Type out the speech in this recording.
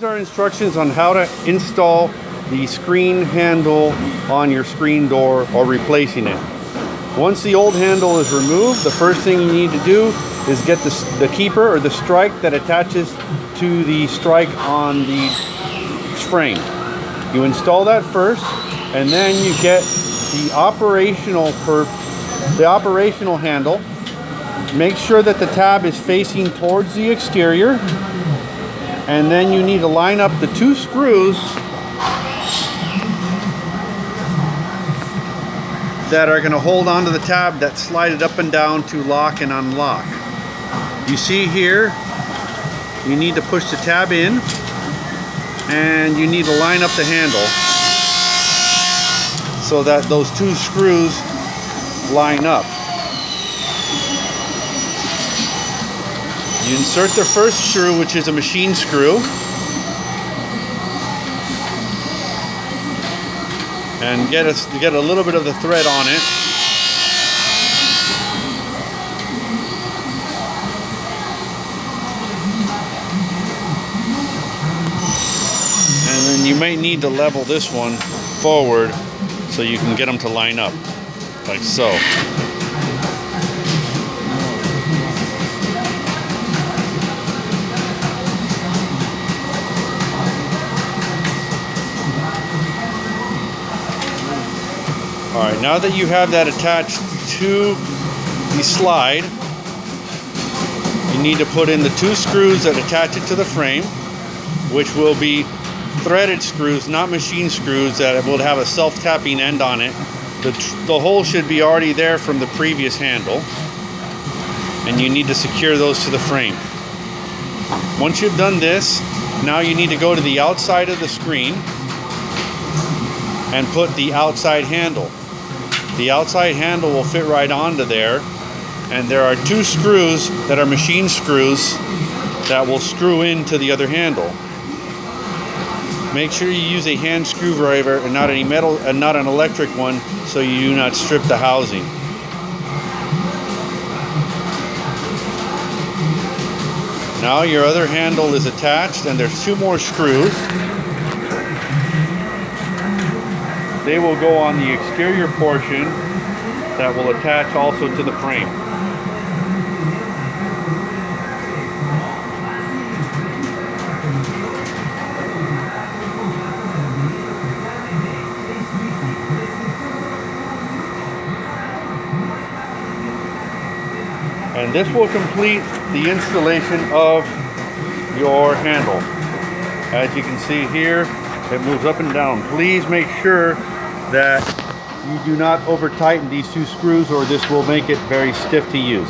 Our instructions on how to install the screen handle on your screen door or replacing it. Once the old handle is removed, the first thing you need to do is get the keeper or the strike that attaches to the strike on the frame. You install that first, and then you get the operational handle. Make sure that the tab is facing towards the exterior. And then you need to line up the two screws that are going to hold onto the tab that slide it up and down to lock and unlock. You see here, you need to push the tab in and you need to line up the handle so that those two screws line up. You insert the first screw, which is a machine screw, and get a little bit of the thread on it. And then you might need to level this one forward so you can get them to line up, like so. Alright, now that you have that attached to the slide, you need to put in the two screws that attach it to the frame, which will be threaded screws, not machine screws that will have a self-tapping end on it. The hole should be already there from the previous handle, and you need to secure those to the frame. Once you've done this, now you need to go to the outside of the screen and put the outside handle. The outside handle will fit right onto there, and there are two screws that are machine screws that will screw into the other handle. Make sure you use a hand screwdriver and not any metal and not an electric one, so you do not strip the housing. Now your other handle is attached, and there's two more screws. They will go on the exterior portion that will attach also to the frame. And this will complete the installation of your handle. As you can see here, it moves up and down. Please make sure that you do not over tighten these two screws, or this will make it very stiff to use.